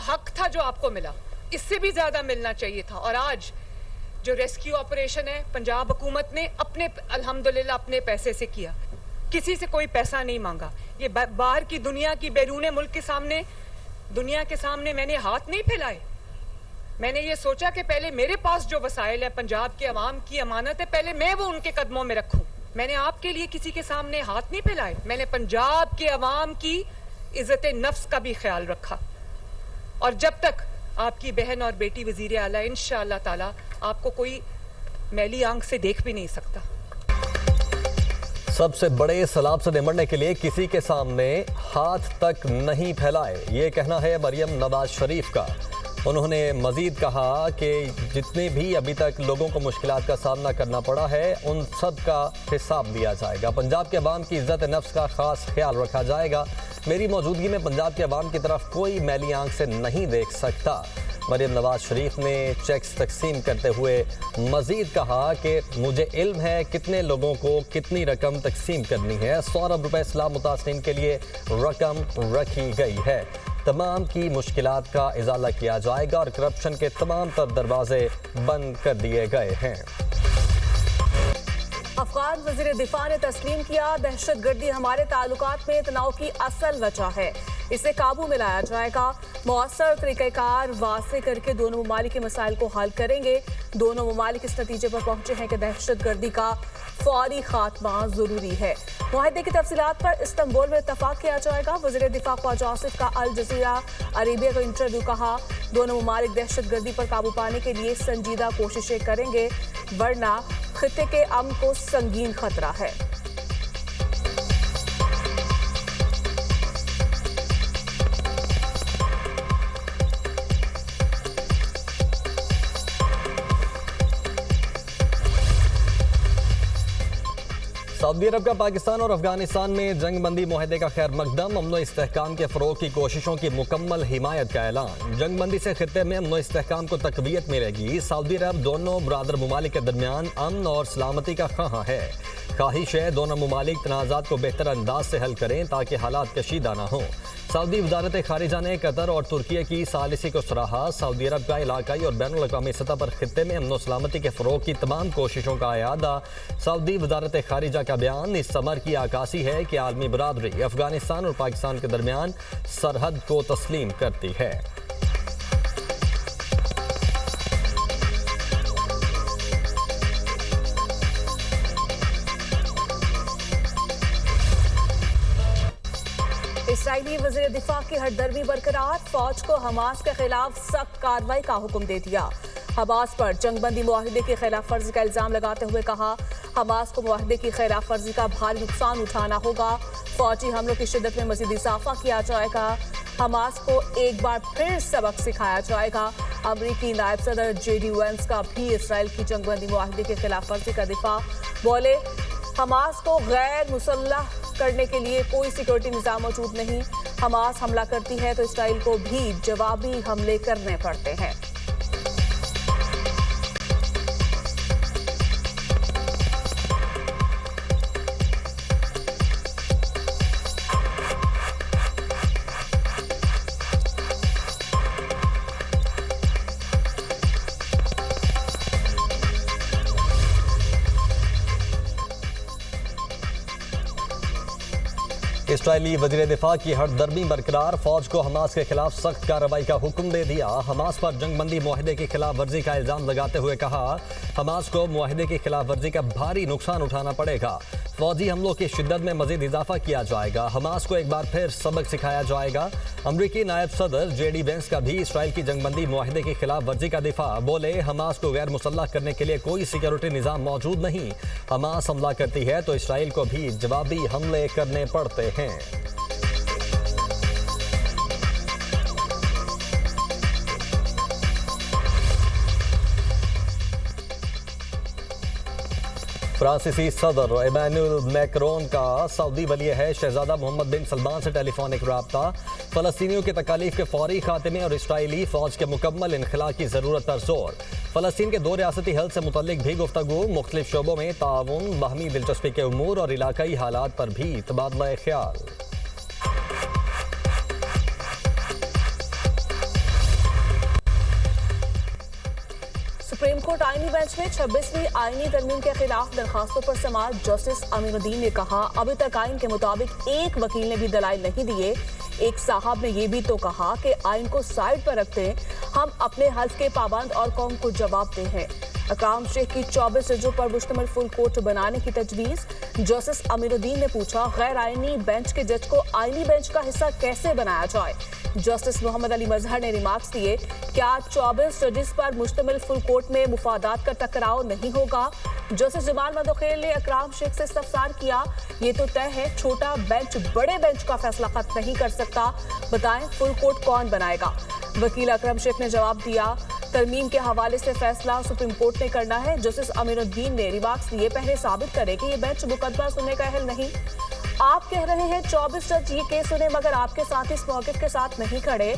हक था जो आपको मिला, इससे भी ज्यादा मिलना चाहिए था। और आज जो रेस्क्यू ऑपरेशन है पंजाब हुकूमत ने अपने अल्हम्दुलिल्लाह अपने पैसे से किया, किसी से कोई पैसा नहीं मांगा। ये बाहर की दुनिया की बैरूने मुल्क के सामने, दुनिया के सामने मैंने हाथ नहीं फैलाए। मैंने ये सोचा कि पहले मेरे पास जो वसाइल है, पंजाब के अवाम की अमानत है, पहले मैं वो उनके कदमों में रखूं। मैंने आपके लिए किसी के सामने हाथ नहीं फैलाए, मैंने पंजाब के अवाम की इज्जत नफ्स का भी ख्याल रखा। और जब तक आपकी बहन और बेटी वजीर आला इंशाअल्लाह ताला आपको कोई मैली आंख से देख भी नहीं सकता। सबसे बड़े सैलाब से निपटने के लिए किसी के सामने हाथ तक नहीं फैलाए, ये कहना है मरियम नवाज शरीफ का। उन्होंने मजीद कहा कि जितने भी अभी तक लोगों को मुश्किलात का सामना करना पड़ा है उन सब का हिसाब दिया जाएगा। पंजाब के अवाम की इज्जत नफ्स का खास ख्याल रखा जाएगा। मेरी मौजूदगी में पंजाब के अवाम की तरफ कोई मैली आंख से नहीं देख सकता। मरियम नवाज शरीफ ने चेक्स तकसीम करते हुए मजीद कहा कि मुझे इल्म है कितने लोगों को कितनी रकम तकसीम करनी है। 100 अरब रुपए सैलाब मुतासरीन के लिए रकम रखी गई है। तमाम की मुश्किलात का इजाला किया जाएगा और करप्शन के तमाम तर दरवाजे बंद कर दिए गए हैं। अफगान वज़ीर दिफा ने तस्लीम किया, दहशत गर्दी हमारे ताल्लुकात में तनाव की असल वजह है, इसे काबू में लाया जाएगा। मौसर तरीक़ाकार वाज़ेह करके दोनों ममालिक के मसाइल को हल करेंगे। दोनों ममालिक इस नतीजे पर पहुंचे हैं कि दहशत गर्दी का फौरी खात्मा जरूरी है। मुआहदे की तफसीलात पर इस्तांबुल में इत्तफाक किया जाएगा। वज़ीर दिफा ख्वाजा आसिफ का अल जज़ीरा अरेबिया को इंटरव्यू, कहा दोनों ममालिक दहशत गर्दी पर काबू पाने के लिए संजीदा कोशिशें करेंगे, वरना खित्ते के अमन को संगीन खतरा है। सऊदी अरब का पाकिस्तान और अफगानिस्तान में जंग बंदी मुआहदे का खैर मकदम, अमन इस्तेहकाम के फ़रोग की कोशिशों की मुकम्मल हिमायत का ऐलान। जंग बंदी से खित्ते में अमन इस्तेहकाम को तकवीयत मिलेगी। सऊदी अरब दोनों बरादर ममालिक के दरमियान अमन और सलामती का ख़्वाह है। ख्वाहिश है दोनों ममालिक तनाज़ात को बेहतर अंदाज से हल करें ताकि हालात कशीदा ना हो। सऊदी वजारत खारिजा ने कतर और तुर्की की सालिसी को सराहा। सऊदी अरब का इलाकाई और बैनुल अक़वामी सतह पर खित्ते में अमन सलामती के फ़रोग की तमाम कोशिशों का अयादा। सऊदी वजारत खारिजा का बयान इस समर की आकाशी है कि आलमी बरादरी अफगानिस्तान और पाकिस्तान के दरमियान सरहद को तस्लीम करती है। इसराइली वज़ीर दिफा की हरदर्मी बरकरार, फौज को हमास के खिलाफ सख्त कार्रवाई का हुक्म दे दिया। हमास पर जंगबंदी मुआहदे की खिलाफ वर्जी का इल्जाम लगाते हुए कहा हमास को मुआहदे की खिलाफ वर्जी का भारी नुकसान उठाना होगा। फौजी हमलों की शिद्दत में मजीद इजाफा किया जाएगा। हमास को एक बार फिर सबक सिखाया जाएगा। अमरीकी नायब सदर JD Vance का भी इसराइल की जंगबंदी मुआहदे की खिलाफ वर्जी का दिफा, बोले हमास को गैर मुसल्लह करने के लिए कोई सिक्योरिटी निज़ाम मौजूद नहीं। हमास हमला करती है तो इसराइल को भी जवाबी हमले करने पड़ते हैं। इसराइली वज़ीर दिफा की हरदर्मी बरकरार, फौज को हमास के खिलाफ सख्त कार्रवाई का हुक्म दे दिया। हमास पर जंगबंदी मुआहदे की खिलाफ वर्जी का इल्जाम लगाते हुए कहा हमास को मुआहदे की खिलाफ वर्जी का भारी नुकसान उठाना पड़ेगा। फौजी हमलों की शिद्दत में मजीद इजाफा किया जाएगा। हमास को एक बार फिर सबक सिखाया जाएगा। अमरीकी नायब सदर JD Vance का भी इसराइल की जंगबंदी मुआहदे की खिलाफ वर्जी का दिफा, बोले हमास को गैर मुसल्लह करने के लिए कोई सिक्योरिटी निज़ाम मौजूद नहीं। हमास हमला करती है तो इसराइल को भी जवाबी हमले करने पड़ते हैं। फ्रांसीसी सदर इमैनुअल मैक्रोन का सऊदी वली है शहजादा मोहम्मद बिन सलमान से टेलीफोनिक रब्ता। फ़लस्तीनियों के तकालीफ के फौरी खात्मे और इसराइली फ़ौज के मुकम्मल इनखला की ज़रूरत पर जोर। फ़लस्तीन के 2 रियासती हल से मुतल्लिक भी गुफ्तगू, मुख्तलिफ शोबों में ताउन, बाहमी दिलचस्पी के उमूर और इलाकाई हालात पर भी तबादला ख्याल। सुप्रीम कोर्ट आईनी बेंच में 26वीं आईनी तरमीम के खिलाफ दरखास्तों पर समाअत जस्टिस अमीनुद्दीन ने कहा, अभी तक आइन के मुताबिक एक वकील ने भी दलाइल नहीं दिए। एक साहब ने यह भी तो कहा कि आइन को साइड पर रखते हम अपने हल्फ के पाबंद और कौम को जवाब दे हैं। अकराम शेख की 24 जजों पर मुश्तमिल फुल कोर्ट बनाने की तजवीज। जस्टिस अमीनुद्दीन ने पूछा, गैर आईनी बेंच के जज को आईनी बेंच का हिस्सा कैसे बनाया जाए। जस्टिस मोहम्मद अली मजहर ने रिमार्क्स दिए, क्या 24 जजेस पर मुश्तमिल फुल कोर्ट में मुफादात का टकराव नहीं होगा। जस्टिस जमाल मदोखेल ने अकराम शेख से इस्तफसार किया, ये तो तय है छोटा बेंच बड़े बेंच का फैसला खत्म नहीं कर सकता, बताएं फुल कोर्ट कौन बनाएगा। वकील अकरम शेख ने जवाब दिया, तरमीम के हवाले से फैसला सुप्रीम कोर्ट ने करना है। जस्टिस अमीनुद्दीन ने रिमार्क्स दिए, पहले साबित करे कि ये बेंच मुकदमा सुनने का अहल नहीं। आप कह रहे हैं 24 जज ये केस सुने, मगर आपके साथ इस मौक़िफ़ के साथ नहीं खड़े।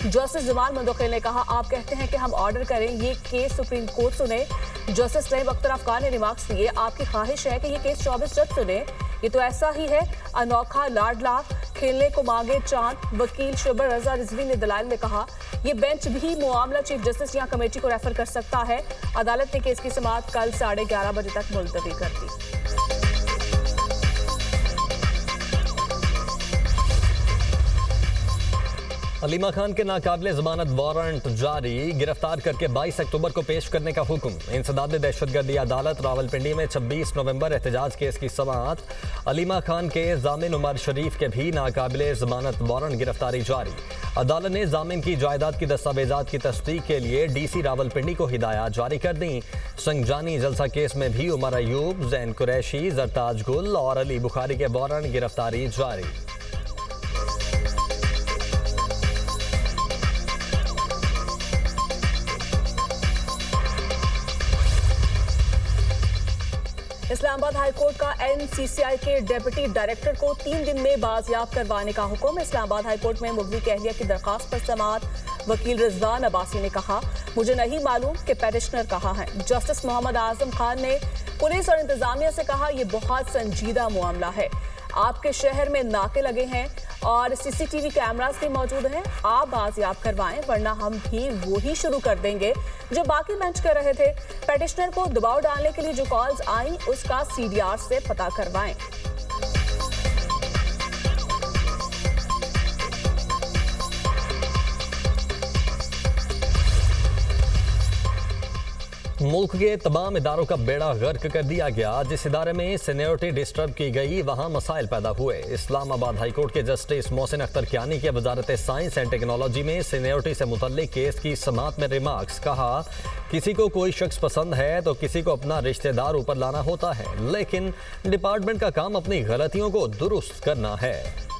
जस्टिस जमाल मदोखेल ने कहा, आप कहते हैं कि हम ऑर्डर करें ये केस सुप्रीम कोर्ट सुने। जस्टिस नईम अख्तर अफगान ने रिमार्क्स दिए, आपकी ख्वाहिश है कि ये केस 24 जज सुने, ये तो ऐसा ही है अनोखा लाडला खेलने को मांगे चांद। वकील शबर रजा रिजवी ने दलाइल में कहा, ये बेंच भी मामला चीफ जस्टिस या कमेटी को रेफर कर सकता है। अदालत ने केस की समाअत कल 11:30 बजे तक मुलतवी कर दी। अलीमा खान के नाकाबिले जमानत वारंट जारी, गिरफ्तार करके 22 अक्टूबर को पेश करने का हुक्म। इंसदाद दहशतगर्दी अदालत रावलपिंडी में 26 नवंबर एहतजाज केस की समाअत। अलीमा खान के जामिन उमर शरीफ के भी नाकाबिले जमानत वारंट गिरफ्तारी जारी। अदालत ने जामिन की जायदाद की दस्तावेजात की तस्दीक के लिए DC रावलपिंडी को हिदायत जारी कर दी। संगजानी जलसा केस में भी उमर अयूब, जैन कुरैशी, जरताज गुल और अली बुखारी के वारंट गिरफ्तारी जारी। इस्लामाबाद हाईकोर्ट का NCCI के डेप्यूटी डायरेक्टर को 3 दिन में बाजियाब करवाने का हुक्म। इस्लामाबाद हाईकोर्ट में मुगवी कहलिया की दरखास्त पर समाअत। वकील रिजवान अब्बासी ने कहा, मुझे नहीं मालूम कि पेटिशनर कहाँ है। जस्टिस मोहम्मद आजम खान ने पुलिस और इंतजामिया से कहा, यह बहुत संजीदा मामला है। आपके शहर में नाके लगे हैं और CCTV कैमरास भी मौजूद हैं, आप बाजियाब करवाएं, वरना हम भी वही शुरू कर देंगे जो बाकी बेंच कर रहे थे। पेटिशनर को दबाव डालने के लिए जो कॉल्स आई उसका CDR से पता करवाएं। मुल्क के तमाम इदारों का बेड़ा गर्क कर दिया गया। जिस इदारे में सीनियरिटी डिस्टर्ब की गई वहाँ मसाइल पैदा हुए। इस्लामाबाद हाईकोर्ट के जस्टिस मोहसिन अख्तर कियानी की वजारत साइंस एंड टेक्नोलॉजी में सीनियरिटी से मुतल्लिक केस की समाअत में रिमार्क्स। कहा, किसी को कोई शख्स पसंद है तो किसी को अपना रिश्तेदार ऊपर लाना होता है, लेकिन डिपार्टमेंट का काम अपनी गलतियों को दुरुस्त करना है।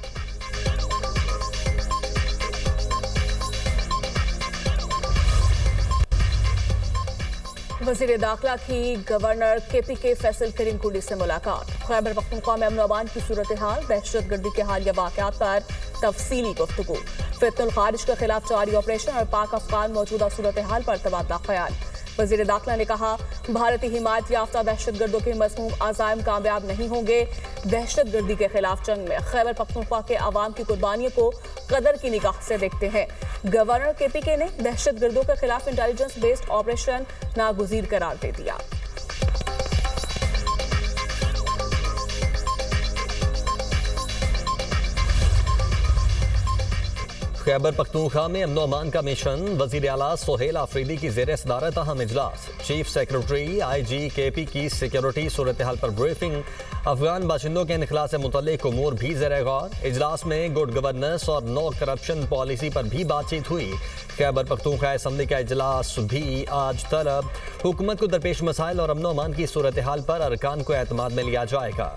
वज़ीर दाखिला की गवर्नर KPK फैसल करीम कुली से मुलाकात। खैबर पख्तूनख्वा में अमन अमान की सूरत हाल, दहशतगर्दी के हालिया वाक़यात पर तफसीली गुफ्तगू। फितनुल खारिज के खिलाफ जारी ऑपरेशन और पाक अफगान मौजूदा सूरत हाल पर तबादला ख्याल। वज़ीर दाखिला ने कहा, भारतीय हिमायत याफ्ता दहशतगर्दों के मज़मूम आज़ाइम कामयाब नहीं होंगे। दहशतगर्दी के खिलाफ जंग में खैबर पख्तूनख्वा के अवाम की कुर्बानियों को कदर की निगाह से देखते हैं। गवर्नर KPK ने दहशतगर्दों के खिलाफ इंटेलिजेंस बेस्ड ऑपरेशन नागुज़ीर करार दे दिया। खैबर पख्तूनख्वा में अमन अमान का मिशन। वज़ीर आला सोहेल आफरीदी की ज़ेर सदारत अहम इजलास। चीफ सेक्रेटरी IG KP की सिक्योरिटी सूरत हाल पर ब्रीफिंग। अफगान बाशिंदों के इनखला से मुतल्लिक उमूर भी ज़ेर गौर। इजलास में गुड गवर्नेंस और नो करप्शन पॉलिसी पर भी बातचीत हुई। खैबर पख्तूनख्वा असम्बली का इजलास भी आज तलब। हुकूमत को दरपेश मसाइल और अमन अमान की सूरत हाल पर अरकान को एतमाद में लिया जाएगा।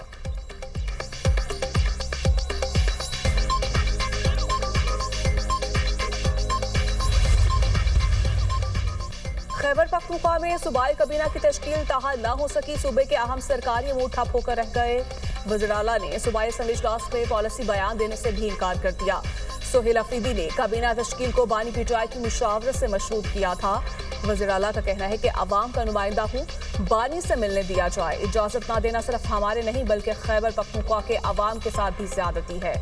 खैबर पख्तूनख्वा में सूबाई काबीना की तश्कील ताहाल न हो सकी। सूबे के अहम सरकारी अमूर ठप होकर रह गए। वज़ीर आला ने सूबाई असम्बली इजलास में पॉलिसी बयान देने से भी इनकार कर दिया। सोहेल आफरीदी ने काबीना तश्कील को बानी पीटीआई की मुशावरत से मशरूत किया था। वज़ीर आला का कहना है कि अवाम का नुमाइंदा हूँ, बानी से मिलने दिया जाए। इजाजत न देना सिर्फ हमारे नहीं बल्कि खैबर पख्तूनख्वा के अवाम के साथ भी ज्यादती है।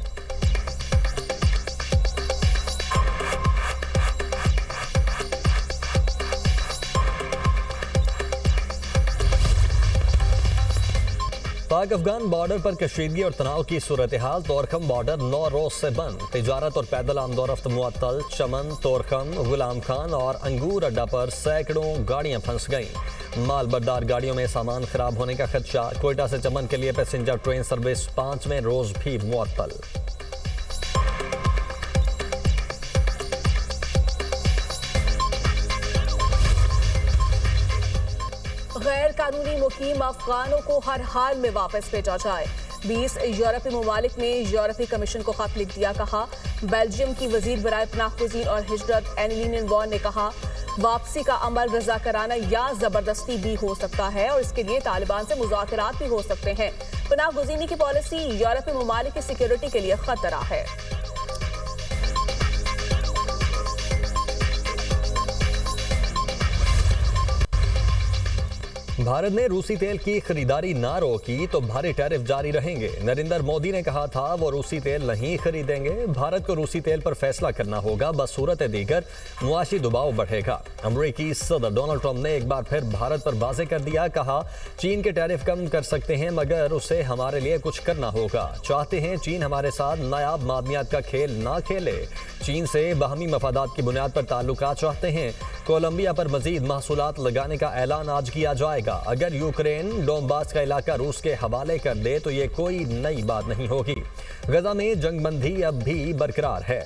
पाक अफगान बॉर्डर पर कशीदगी और तनाव की सूरत हाल। तोरखम बॉर्डर 9 रोज से बंद। तिजारत और पैदल आमदोरफ्त मुअत्तल। चमन, तोरखम, गुलाम खान और अंगूर अड्डा पर सैकड़ों गाड़ियां फंस गईं। माल बरदार गाड़ियों में सामान खराब होने का खदशा। कोयटा से चमन के लिए पैसेंजर ट्रेन सर्विस 5वें रोज भी मुअत्तल। गैर कानूनी मुकीम अफगानों को हर हाल में वापस भेजा जाए। 20 यूरोपीय ममालिक ने यूरोपीय कमीशन को खत लिख दिया। कहा बेल्जियम की वजीर बराए पनाहगुज़ीन और हिजरत एनिलीन वॉन ने कहा वापसी का अमल रजा कराना या जबरदस्ती भी हो सकता है और इसके लिए तालिबान से मुज़ाकरात भी हो सकते हैं। पनाहगुज़ीनी की पॉलिसी यूरोपीय ममालिक की सिक्योरिटी के लिए खतरा है। भारत ने रूसी तेल की खरीदारी ना रोकी तो भारी टैरिफ जारी रहेंगे। नरेंद्र मोदी ने कहा था वो रूसी तेल नहीं खरीदेंगे। भारत को रूसी तेल पर फैसला करना होगा, बसूरत दीगर मुआशी दबाव बढ़ेगा। अमेरिकी सदर डोनाल्ड ट्रंप ने एक बार फिर भारत पर वाज़ेह कर दिया। कहा चीन के टैरिफ कम कर सकते हैं मगर उसे हमारे लिए कुछ करना होगा। चाहते हैं चीन हमारे साथ नायाब मादनियात का खेल ना खेले। चीन से बाहमी मफादात की बुनियाद पर ताल्लुकात चाहते हैं। कोलंबिया पर मजीद महसूलात लगाने का ऐलान आज किया जाएगा। अगर यूक्रेन डोनबास का इलाका रूस के हवाले कर दे तो ये कोई नई बात नहीं होगी। गजा में जंगबंदी अब भी बरकरार है।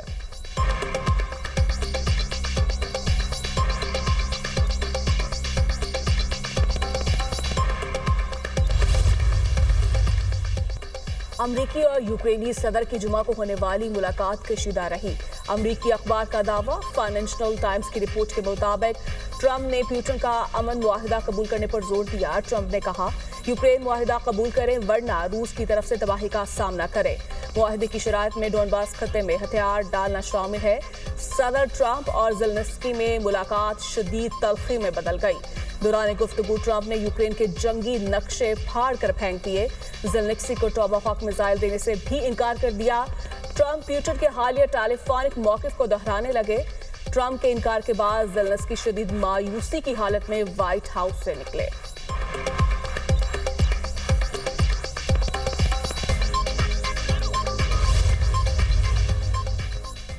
अमरीकी और यूक्रेनी सदर की जुमा को होने वाली मुलाकात कशीदा रही। अमरीकी अखबार का दावा। फाइनेंशियल टाइम्स की रिपोर्ट के मुताबिक ट्रंप ने पुतिन का अमन मुआहिदा कबूल करने पर जोर दिया। ट्रंप ने कहा यूक्रेन मुआहिदा कबूल करें वरना रूस की तरफ से तबाही का सामना करे। मुआहिदे की शराइत में डोनबास खत्ते में हथियार डालना शामिल है। सदर ट्रंप और ज़ेलेंस्की में मुलाकात शदीद तल्खी में बदल गई। दौरान गुफ्तगू ट्रंप ने यूक्रेन के जंगी नक्शे फाड़ कर फेंक दिए। ज़ेलेंस्की को टोमाहॉक मिसाइल देने से भी इनकार कर दिया। ट्रंप पुतिन के हालिया टेलीफोनिक मौक़िफ़ को दोहराने लगे। ट्रंप के इनकार के बाद ज़ेलेंस्की शदीद मायूसी की हालत में व्हाइट हाउस से निकले।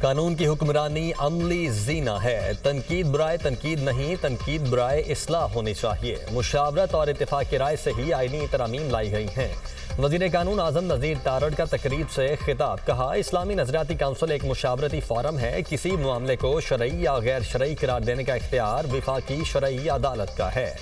कानून की हुक्मरानी अमली जीना है। तनकीद बुराए तनकीद नहीं, तनकीद बुराए इस्लाह होनी चाहिए। मुशावरत और इत्तेफाक की राय से ही आईनी तरमीम लाई गई हैं। वज़ीर कानून आज़म नज़ीर तारड़ का तकरीब से खिताब। कहा इस्लामी नज़रियाती काउंसिल एक मुशावरती फोरम है। किसी मामले को शरई या गैर शरई करार देने का इख्तियार विफाकी शरई अदालत का है।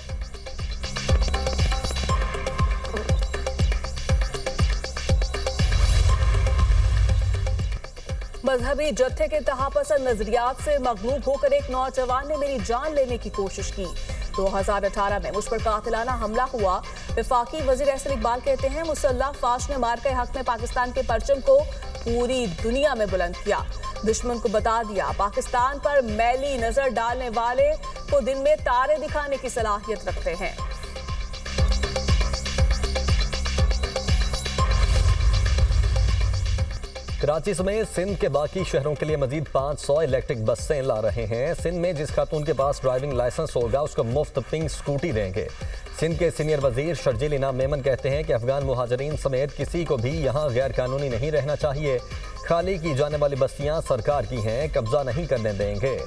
मजहबी जत्थे के तहापसंद नजरियात से मगलूब होकर एक नौजवान ने मेरी जान लेने की कोशिश की। 2018 में मुझ पर कातिलाना हमला हुआ। वफाकी वजीर एहसन इकबाल कहते हैं मुसल्लह फाश ने मार के हक में पाकिस्तान के परचम को पूरी दुनिया में बुलंद किया। दुश्मन को बता दिया पाकिस्तान पर मैली नजर डालने वाले को दिन में तारे दिखाने की सलाहियत रखते हैं। कराची समेत सिंध के बाकी शहरों के लिए मजीद 500 इलेक्ट्रिक बसें ला रहे हैं। सिंध में जिस खातून के पास ड्राइविंग लाइसेंस होगा उसको मुफ्त पिंक स्कूटी देंगे। सिंध के सीनियर वजीर शर्जील इनाम मेमन कहते हैं कि अफगान मुहाजिरीन समेत किसी को भी यहाँ गैर कानूनी नहीं रहना चाहिए। खाली की जाने वाली बस्तियाँ सरकार की हैं, कब्जा नहीं करने देंगे।